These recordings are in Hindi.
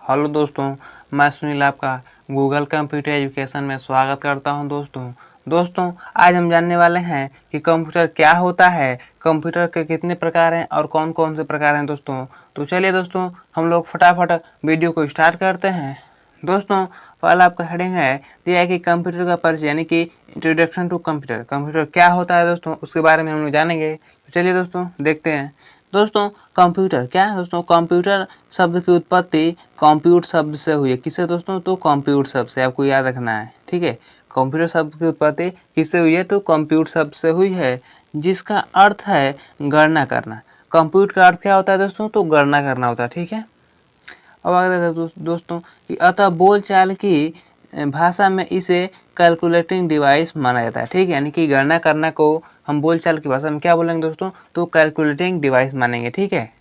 हेलो दोस्तों, मैं सुनील आपका गूगल कंप्यूटर एजुकेशन में स्वागत करता हूं। दोस्तों आज हम जानने वाले हैं कि कंप्यूटर क्या होता है, कंप्यूटर के कितने प्रकार हैं और कौन कौन से प्रकार हैं। तो चलिए दोस्तों हम लोग फटाफट वीडियो को स्टार्ट करते हैं। दोस्तों पहला आपका हेडिंग है दिया है कि कंप्यूटर का परिचय यानी कि इंट्रोडक्शन टू कंप्यूटर। कंप्यूटर क्या होता है दोस्तों, उसके बारे में हम लोग जानेंगे। तो चलिए दोस्तों देखते हैं। दोस्तों कंप्यूटर क्या है दोस्तों, कंप्यूटर शब्द की उत्पत्ति कंप्यूट शब्द से हुई है। किससे दोस्तों, तो कंप्यूट शब्द से, आपको याद रखना है, ठीक है। कंप्यूटर शब्द की उत्पत्ति किससे हुई है, तो कंप्यूट शब्द से हुई है, जिसका अर्थ है गणना करना। कंप्यूट का अर्थ क्या होता है दोस्तों, तो गणना करना होता है, ठीक है। अब आगे दोस्तों कि अतः बोलचाल की भाषा में इसे कैलकुलेटिंग डिवाइस माना जाता है, ठीक है। यानी कि गणना करना को हम बोलचाल की भाषा में क्या बोलेंगे दोस्तों, तो कैलकुलेटिंग डिवाइस मानेंगे, ठीक है।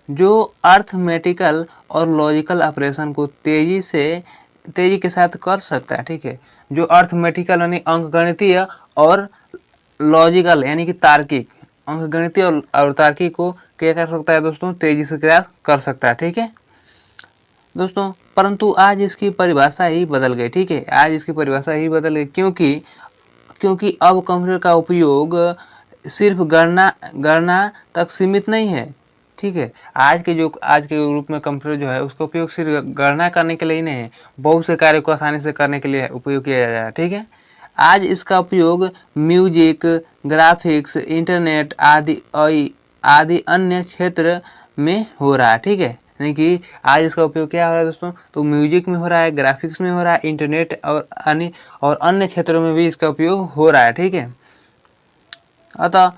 जो अर्थमेटिकल और लॉजिकल ऑपरेशन को तेजी के साथ कर सकता है, ठीक है। जो अर्थमेटिकल यानी अंकगणितीय और लॉजिकल यानी कि तार्किक, अंकगणितीय और तार्किक को क्या कर सकता है दोस्तों, तेजी से क्या कर सकता है, ठीक है दोस्तों। परंतु आज इसकी परिभाषा ही बदल गई, ठीक है। आज इसकी परिभाषा ही बदल गई क्योंकि अब कंप्यूटर का उपयोग सिर्फ गणना तक सीमित नहीं है, ठीक है। आज के रूप में कंप्यूटर जो है उसका उपयोग सिर्फ गणना करने के लिए ही नहीं है, बहुत से कार्यों को आसानी से करने के लिए उपयोग किया जाता है, ठीक है। आज इसका उपयोग म्यूजिक, ग्राफिक्स, इंटरनेट आदि अन्य क्षेत्र में हो रहा है, ठीक है। यानी कि आज इसका उपयोग क्या हो रहा है दोस्तों, तो म्यूजिक में हो रहा है, ग्राफिक्स में हो रहा है, इंटरनेट और अन्य क्षेत्रों में भी इसका उपयोग हो रहा है, ठीक है। अतः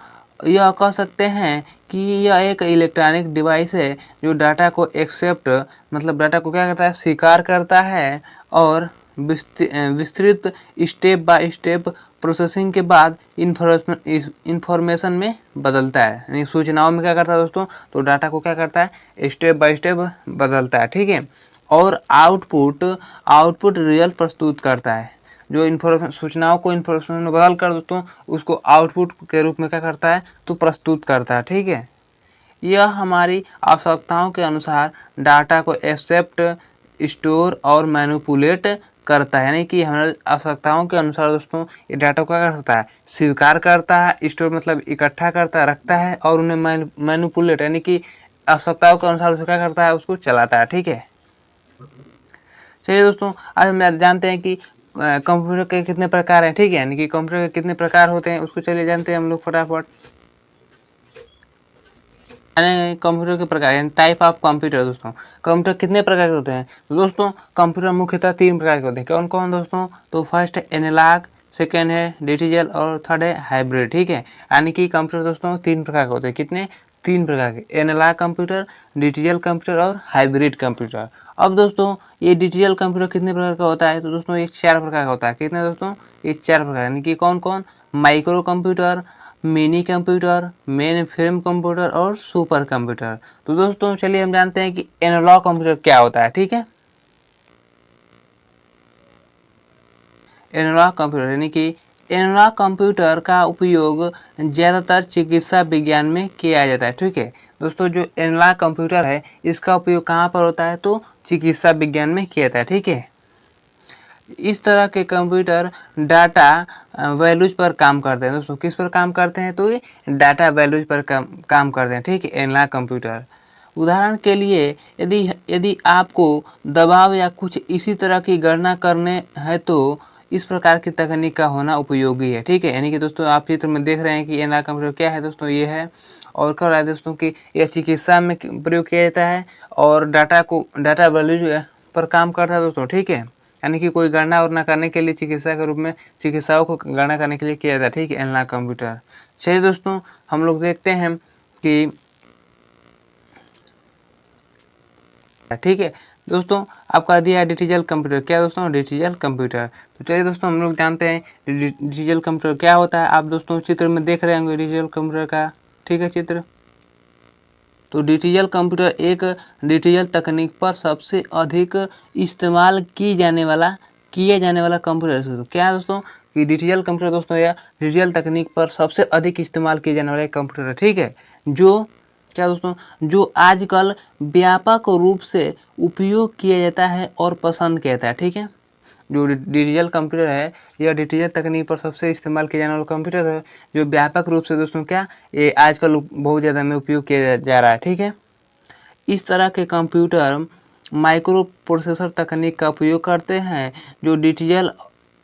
यह कह सकते हैं कि यह एक इलेक्ट्रॉनिक डिवाइस है जो डाटा को एक्सेप्ट मतलब डाटा को क्या करता है, स्वीकार करता है और विस्तृत स्टेप बाय स्टेप प्रोसेसिंग के बाद इंफॉर्मेशन में बदलता है। यानी सूचनाओं में क्या करता है दोस्तों, तो डाटा को क्या करता है, स्टेप बाय स्टेप बदलता है, ठीक है। और आउटपुट रियल प्रस्तुत करता है। जो इन्फॉर्मेशन सूचनाओं को इन्फॉर्मेशन में बदल कर दोस्तों उसको आउटपुट के रूप में क्या करता है, तो प्रस्तुत करता है, ठीक है। यह हमारी आवश्यकताओं के अनुसार डाटा को एक्सेप्ट, स्टोर और मैनिपुलेट करता है। यानी कि हमारी आवश्यकताओं के अनुसार दोस्तों ये डाटा को क्या कर सकता है, स्वीकार करता है, स्टोर मतलब इकट्ठा करता है, रखता है, और उन्हें मैनिपुलेट यानी कि आवश्यकताओं के अनुसार उसे क्या करता है, उसको चलाता है, ठीक है। चलिए दोस्तों आज हम जानते हैं कि कंप्यूटर के कितने प्रकार हैं, ठीक है। यानी कि कंप्यूटर के कितने प्रकार होते हैं उसको चलिए जानते हैं हम लोग फटाफट। कंप्यूटर के प्रकार यानी टाइप ऑफ कंप्यूटर। दोस्तों कंप्यूटर कितने प्रकार के होते हैं, तो दोस्तों कंप्यूटर मुख्यतः 3 प्रकार के होते हैं। कौन कौन दोस्तों, तो फर्स्ट है एनालॉग, सेकेंड है डिजिटल और थर्ड है हाइब्रिड, ठीक है। यानी कि कंप्यूटर दोस्तों 3 प्रकार के होते हैं। कितने, 3 प्रकार के, एनालॉग कंप्यूटर, डिजिटल कंप्यूटर और हाइब्रिड कंप्यूटर। अब दोस्तों ये डिजिटल कंप्यूटर कितने प्रकार का होता है, तो दोस्तों ये 4 प्रकार का होता है। कितने दोस्तों, ये 4 प्रकार, यानी कि कौन कौन, micro computer, mini computer, main frame computer और सुपर कंप्यूटर। तो दोस्तों चलिए हम जानते हैं कि एनालॉग कंप्यूटर क्या होता है, ठीक है। एनालॉग कंप्यूटर यानी कि एनालॉग कंप्यूटर का उपयोग ज़्यादातर चिकित्सा विज्ञान में किया जाता है, ठीक है। दोस्तों जो एनालॉग कंप्यूटर है इसका उपयोग कहाँ पर होता है, तो चिकित्सा विज्ञान में किया जाता है, ठीक है। इस तरह के कंप्यूटर डाटा वैल्यूज पर काम करते हैं। दोस्तों किस पर काम करते हैं, तो ये डाटा वैल्यूज पर काम करते हैं, ठीक है, एनालॉग कंप्यूटर। उदाहरण के लिए यदि यदि आपको दबाव या कुछ इसी तरह की गणना करने है तो इस प्रकार की तकनीक का होना उपयोगी है, ठीक है। यानी कि दोस्तों आप चित्र में देख रहे हैं कि एनालॉग कंप्यूटर क्या है दोस्तों, ये है। और कह रहा है दोस्तों कि यह चिकित्सा में प्रयोग किया जाता है और डाटा वैल्यूज पर काम करता है दोस्तों, ठीक है। यानी कि कोई गणना उड़ना करने के लिए चिकित्सा के रूप में चिकित्साओं को गणना करने के लिए किया जाता है, ठीक है, एनालॉग कंप्यूटर। चलिए दोस्तों हम लोग देखते हैं कि ठीक है दोस्तों आपका दिया है डिजिटल कंप्यूटर। क्या दोस्तों, डिजिटल कंप्यूटर। तो चलिए दोस्तों हम लोग जानते हैं डिजिटल कंप्यूटर क्या होता है। आप दोस्तों चित्र में देख रहे होंगे डिजिटल कंप्यूटर का, ठीक है, चित्र। तो डिजिटल कंप्यूटर एक डिजिटल तकनीक पर सबसे अधिक इस्तेमाल किया जाने वाला कंप्यूटर है। तो क्या है दोस्तों कि डिजिटल कंप्यूटर दोस्तों या डिजिटल तकनीक पर सबसे अधिक इस्तेमाल किए जाने वाला कंप्यूटर है, ठीक है। जो क्या दोस्तों, जो आजकल व्यापक रूप से उपयोग किया जाता है और पसंद किया जाता है। ठीक है, जो डिजिटल कंप्यूटर है, यह डिजिटल तकनीक पर सबसे इस्तेमाल किया जाने वाला कंप्यूटर है, जो व्यापक रूप से दोस्तों क्या ये आजकल बहुत ज़्यादा में उपयोग किया जा रहा है। ठीक है, इस तरह के कंप्यूटर माइक्रो प्रोसेसर तकनीक का उपयोग करते हैं, जो डिजिटल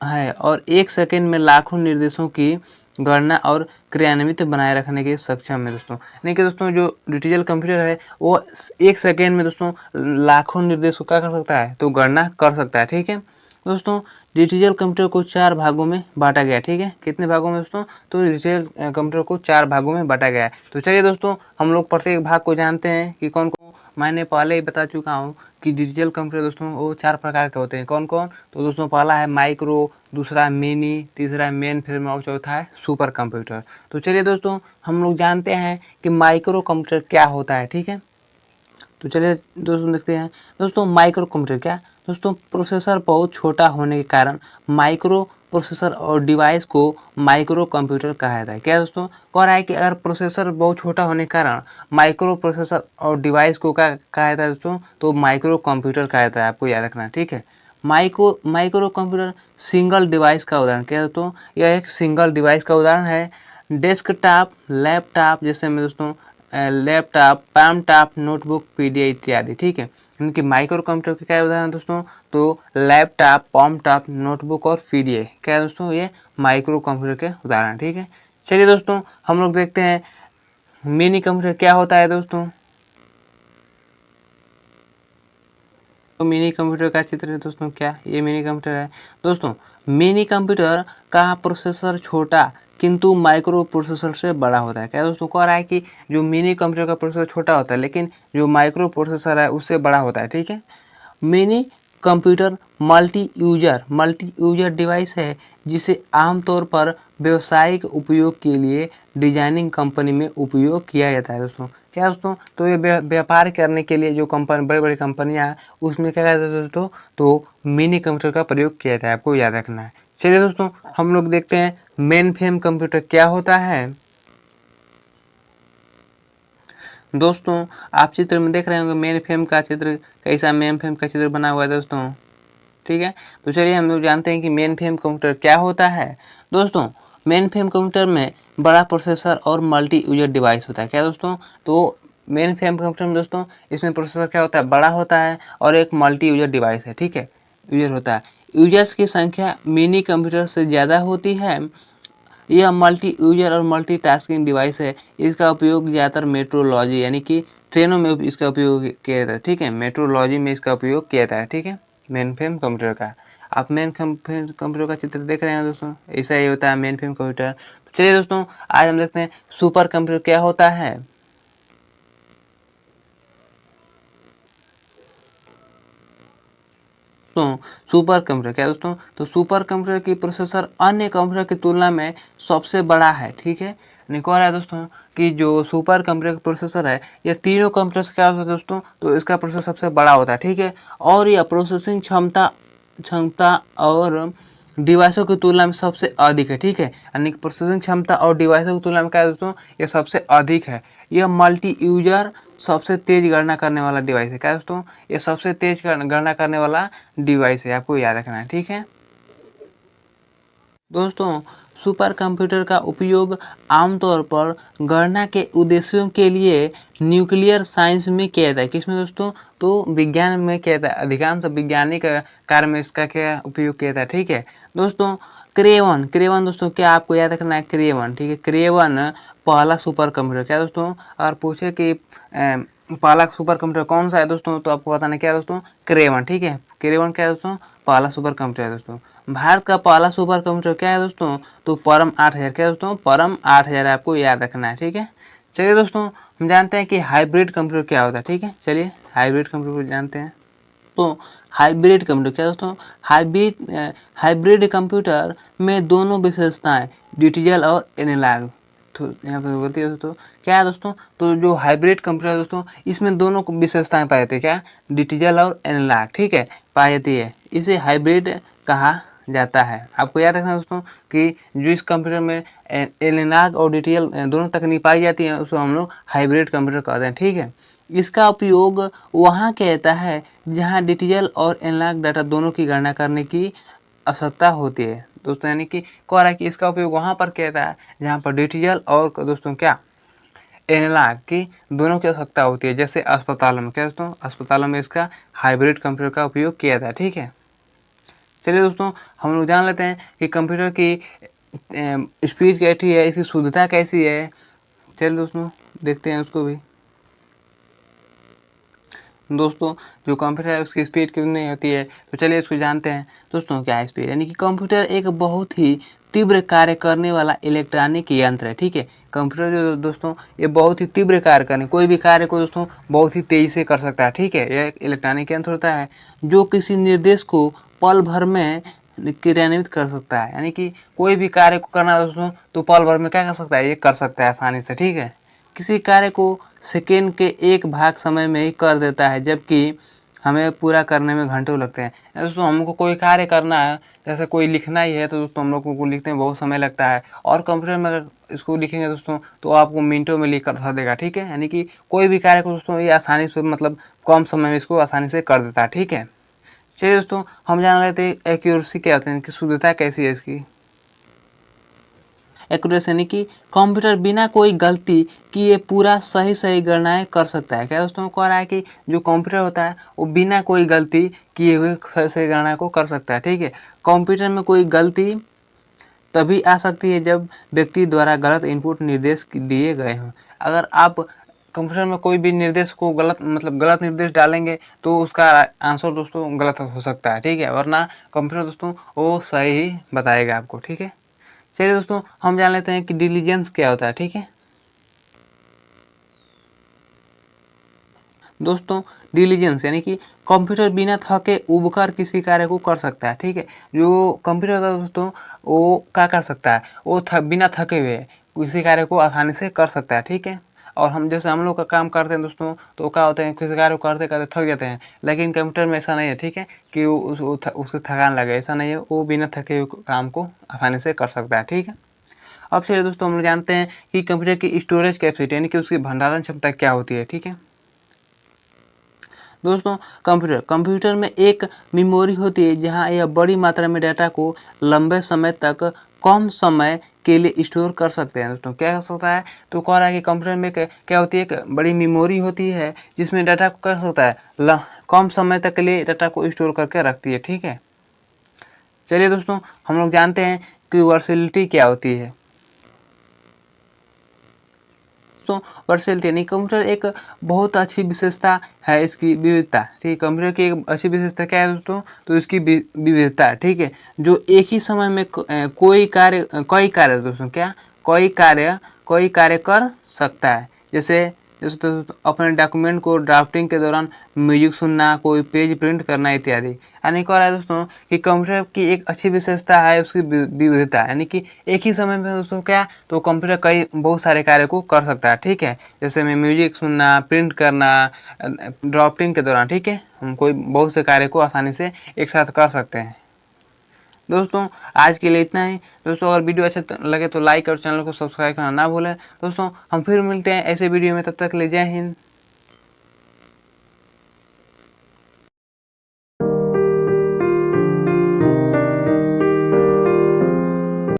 है और 1 सेकंड में लाखों निर्देशों की गणना और क्रियान्वित बनाए रखने के सक्षम है दोस्तों। यानी कि दोस्तों जो डिजिटल कंप्यूटर है वो 1 सेकंड में दोस्तों लाखों निर्देशों का कर सकता है, तो गणना कर सकता है। ठीक है दोस्तों, डिजिटल कंप्यूटर को 4 भागों में बांटा गया है। ठीक है, कितने भागों में दोस्तों, तो डिजिटल कंप्यूटर को 4 भागों में बांटा गया है। तो चलिए दोस्तों हम लोग प्रत्येक भाग को जानते हैं कि कौन कौन। मैंने पहले ही बता चुका हूँ कि डिजिटल कंप्यूटर दोस्तों वो 4 प्रकार के होते हैं। कौन कौन, तो दोस्तों पहला है माइक्रो, दूसरा मिनी, तीसरा मेन फ्रेम और चौथा है सुपर कंप्यूटर। तो चलिए दोस्तों हम लोग जानते हैं कि माइक्रो कंप्यूटर क्या होता है। ठीक है, तो चलिए दोस्तों देखते हैं। दोस्तों माइक्रो कंप्यूटर क्या, दोस्तों प्रोसेसर बहुत छोटा होने के कारण माइक्रो प्रोसेसर और डिवाइस को माइक्रो कंप्यूटर कहा जाता है। क्या दोस्तों, कह रहा है कि अगर प्रोसेसर बहुत छोटा होने के कारण माइक्रो प्रोसेसर और डिवाइस को क्या कहा जाता है दोस्तों, तो माइक्रो कंप्यूटर कहा जाता है। आपको याद रखना है। ठीक है, माइक्रो कंप्यूटर सिंगल डिवाइस का उदाहरण क्या है दोस्तों, यह एक सिंगल डिवाइस का उदाहरण है। डेस्कटॉप, लैपटॉप जैसे में दोस्तों लैपटॉप, पैमटॉप, नोटबुक, पीडीए इत्यादि। ठीक है, इनके माइक्रो कंप्यूटर के क्या उदाहरण दोस्तों, तो लैपटॉप, पैमटॉप, नोटबुक और पीडीए क्या है दोस्तों, ये माइक्रो कंप्यूटर के उदाहरण। ठीक है, चलिए दोस्तों हम लोग देखते हैं मिनी कंप्यूटर क्या होता है दोस्तों। तो मिनी कंप्यूटर का चित्र है दोस्तों, क्या ये मिनी कंप्यूटर है दोस्तों। मिनी कंप्यूटर का प्रोसेसर छोटा किंतु माइक्रो प्रोसेसर से बड़ा होता है। क्या दोस्तों, कह रहा है कि जो मिनी कंप्यूटर का प्रोसेसर छोटा होता है लेकिन जो माइक्रो प्रोसेसर है उससे बड़ा होता है। ठीक है, mini computer multi user device है जिसे आमतौर पर व्यावसायिक उपयोग के लिए डिजाइनिंग कंपनी में उपयोग किया जाता है दोस्तों। क्या दोस्तों, तो ये व्यापार करने के लिए जो कंपनी बड़ी बड़ी कंपनियां हैं उसमें क्या कहते हैं दोस्तों, तो मिनी कंप्यूटर का प्रयोग किया जाता है। आपको याद रखना है। चलिए दोस्तों हम लोग देखते हैं मेन फ्रेम कंप्यूटर क्या होता है। दोस्तों आप चित्र में देख रहे होंगे मेन फ्रेम का चित्र, कैसा मेन फ्रेम का चित्र बना हुआ है दोस्तों। ठीक है, तो चलिए हम लोग जानते हैं कि मेन फ्रेम कंप्यूटर क्या होता है। दोस्तों मेन फ्रेम कंप्यूटर में बड़ा प्रोसेसर और मल्टी यूजर डिवाइस होता है। क्या दोस्तों, तो मेन फ्रेम कंप्यूटर में दोस्तों इसमें प्रोसेसर क्या होता है, बड़ा होता है और एक मल्टी यूजर डिवाइस है। ठीक है, यूजर होता है। यूजर्स की संख्या मिनी कंप्यूटर से ज़्यादा होती है। यह मल्टी यूजर और मल्टीटास्किंग डिवाइस है। इसका उपयोग ज़्यादातर मेट्रोलॉजी यानी कि ट्रेनों में इसका उपयोग किया जाता है। ठीक है, मेट्रोलॉजी में इसका उपयोग किया जाता है। ठीक है, मेन फ्रेम कंप्यूटर का आप मेन फ्रेम कंप्यूटर का चित्र देख रहे हैं दोस्तों, ऐसा ही होता है मेन फ्रेम कंप्यूटर। तो चलिए दोस्तों आज हम देखते हैं सुपर कंप्यूटर क्या होता है। तो सुपर कंप्यूटर क्या दोस्तों, तो सुपर कंप्यूटर की प्रोसेसर अन्य कंप्यूटर की तुलना में सबसे बड़ा है। ठीक है, निकोल है दोस्तों कि जो सुपर कंप्यूटर का प्रोसेसर है ये तीनों कंप्यूटर से क्या होता है दोस्तों, तो इसका प्रोसेसर सबसे बड़ा होता है। ठीक है, और यह प्रोसेसिंग क्षमता क्षमता और डिवाइसों की तुलना में सबसे अधिक है। ठीक है, यानी कि प्रोसेसिंग क्षमता और डिवाइसों की तुलना में क्या है दोस्तों, ये सबसे अधिक है। यह मल्टी यूजर सबसे तेज गणना करने वाला डिवाइस है। क्या दोस्तों, ये सबसे तेज गणना करने वाला डिवाइस है। आपको याद रखना है। ठीक है दोस्तों, सुपर कंप्यूटर का उपयोग आमतौर पर गणना के उद्देश्यों के लिए न्यूक्लियर साइंस में किया जाता है। किसमें दोस्तों, तो विज्ञान में किया जाता है। अधिकांश वैज्ञानिक कार्य में इसका क्या उपयोग किया जाता है। ठीक है दोस्तों, क्रेवन क्रेवन दोस्तों क्या आपको याद रखना है, क्रेवन। ठीक है, क्रेवन पहला सुपर कंप्यूटर। क्या दोस्तों, और पूछे कि पहला सुपर कंप्यूटर कौन सा है दोस्तों, तो आपको बताना क्या है दोस्तों, क्रेवन। ठीक है, क्रेवन क्या है दोस्तों, पहला सुपर कंप्यूटर है दोस्तों। भारत का पहला सुपर कंप्यूटर क्या है दोस्तों, तो परम 8000। क्या दोस्तों, परम 8000 आपको याद रखना है। ठीक है, चलिए दोस्तों हम जानते हैं कि हाइब्रिड कंप्यूटर क्या होता है। ठीक है, चलिए हाइब्रिड कंप्यूटर को जानते हैं। तो हाइब्रिड कंप्यूटर क्या दोस्तों, हाइब्रिड कंप्यूटर में दोनों विशेषताएं डिजिटल और एनालॉग, तो यहाँ पे बोलती है दोस्तों क्या है दोस्तों, तो जो हाइब्रिड कंप्यूटर है दोस्तों इसमें दोनों विशेषताएं पाई जाती है। क्या, डिजिटल और एनालॉग। ठीक है, पाई जाती है, इसे हाइब्रिड कहा जाता है। आपको याद रखना दोस्तों कि जो इस कंप्यूटर में एनालॉग और डिजिटल दोनों तकनीक पाई जाती है, उसको हम लोग हाइब्रिड कंप्यूटर कहते हैं। ठीक है, इसका उपयोग वहाँ कहता है जहाँ डिजिटल और एनालॉग डाटा दोनों की गणना करने की आवश्यकता होती है दोस्तों। यानी कि कह रहा है कि इसका उपयोग वहाँ पर कहता है जहाँ पर डिजिटल और दोस्तों क्या एनालॉग की दोनों की आवश्यकता होती है। जैसे अस्पतालों में, क्या दोस्तों, अस्पतालों में इसका हाइब्रिड कंप्यूटर का उपयोग किया जाता है। ठीक है, चलिए दोस्तों हम लोग जान लेते हैं कि कंप्यूटर की स्पीड कैसी है, इसकी शुद्धता कैसी है। चलिए दोस्तों देखते हैं उसको भी। दोस्तों जो कंप्यूटर है उसकी स्पीड कितनी होती है, तो चलिए इसको जानते हैं। दोस्तों क्या है स्पीड, यानी कि कंप्यूटर एक बहुत ही तीव्र कार्य करने वाला इलेक्ट्रॉनिक यंत्र है। ठीक है, कंप्यूटर जो दोस्तों ये बहुत ही तीव्र कार्य करने, कोई भी कार्य को दोस्तों बहुत ही तेजी से कर सकता है। ठीक है, यह एक इलेक्ट्रॉनिक यंत्र होता है जो किसी निर्देश को पल भर में क्रियान्वित कर सकता है। यानी कि कोई भी कार्य को करना है दोस्तों तो पल भर में क्या कर सकता है, ये कर सकता है आसानी से। ठीक है, किसी कार्य को सेकेंड के एक भाग समय में ही कर देता है, जबकि हमें पूरा करने में घंटों लगते हैं। दोस्तों हमको कोई कार्य करना है, जैसे कोई लिखना ही है तो दोस्तों हम लोग को लिखने में बहुत समय लगता है, और कंप्यूटर में अगर इसको लिखेंगे दोस्तों तो आपको मिनटों में लिख कर देगा। ठीक है, यानी कि कोई भी कार्य को दोस्तों ये आसानी से मतलब कम समय में इसको आसानी से कर देता है। ठीक है, चलिए दोस्तों हम जान लेते हैं एक्यूरेसी क्या होती है, कि शुद्धता कैसी है इसकी। एक्यूरेसी यानी कि कंप्यूटर बिना कोई गलती किए पूरा सही गणनाएं कर सकता है। क्या दोस्तों कह रहा है कि जो कंप्यूटर होता है वो बिना कोई गलती किए हुए सही गणना को कर सकता है। ठीक है, कंप्यूटर में कोई गलती तभी आ सकती है जब व्यक्ति द्वारा गलत इनपुट निर्देश दिए गए हों। अगर आप कंप्यूटर में कोई भी निर्देश को गलत निर्देश डालेंगे तो उसका आंसर दोस्तों गलत हो सकता है। ठीक है, वरना कंप्यूटर दोस्तों वो सही ही बताएगा आपको। ठीक है, चलिए दोस्तों हम जान लेते हैं कि डिलीजेंस क्या होता है। ठीक है दोस्तों, डिलीजेंस यानी कि कंप्यूटर बिना थके उबकर किसी कार्य को कर सकता है। ठीक है, जो कंप्यूटर होता है दोस्तों वो क्या कर सकता है, वो बिना थके हुए किसी कार्य को आसानी से कर सकता है। ठीक है, और हम जैसे हम लोग का काम करते हैं दोस्तों तो क्या होते हैं, किसी कार्य को करते करते थक जाते हैं, लेकिन कंप्यूटर में ऐसा नहीं है। ठीक है, कि उसको थकान लगे, ऐसा नहीं है, वो बिना थके हुए काम को आसानी से कर सकता है। ठीक है, अब चलिए दोस्तों हम लोग जानते हैं कि कंप्यूटर की स्टोरेज कैपेसिटी यानी कि उसकी भंडारण क्षमता क्या होती है। ठीक है दोस्तों, कंप्यूटर में एक मेमोरी होती है जहां यह बड़ी मात्रा में डाटा को लंबे समय तक कम समय के लिए स्टोर कर सकते हैं। दोस्तों क्या कर सकता है, तो कह रहा है कि कंप्यूटर में क्या होती है, एक बड़ी मेमोरी होती है जिसमें डाटा को कर सकता है कम समय तक के लिए डाटा को स्टोर करके रखती है। ठीक है, चलिए दोस्तों हम लोग जानते हैं कि वर्सेलिटी क्या होती है। तो वर्सेलिटी यानी कंप्यूटर एक बहुत अच्छी विशेषता है इसकी विविधता। ठीक है, कंप्यूटर की एक अच्छी विशेषता क्या है दोस्तों, तो इसकी विविधता। ठीक है, जो एक ही समय में कई कार्य दोस्तों क्या कई कार्य कर सकता है। जैसे जैसे तो अपने डॉक्यूमेंट को ड्राफ्टिंग के दौरान म्यूजिक सुनना, कोई पेज प्रिंट करना इत्यादि। यानी कह रहा है दोस्तों कि कंप्यूटर की एक अच्छी विशेषता है उसकी विविधता, यानी कि एक ही समय में दोस्तों क्या, तो कंप्यूटर कई बहुत सारे कार्य को कर सकता है। ठीक है, जैसे में म्यूजिक सुनना, प्रिंट करना ड्राफ्टिंग के दौरान। ठीक है, हम कोई बहुत से कार्य को आसानी से एक साथ कर सकते हैं। दोस्तों आज के लिए इतना ही। दोस्तों अगर वीडियो अच्छा लगे तो लाइक और चैनल को सब्सक्राइब करना ना भूलें। दोस्तों हम फिर मिलते हैं ऐसे वीडियो में, तब तक के लिए जय हिंद।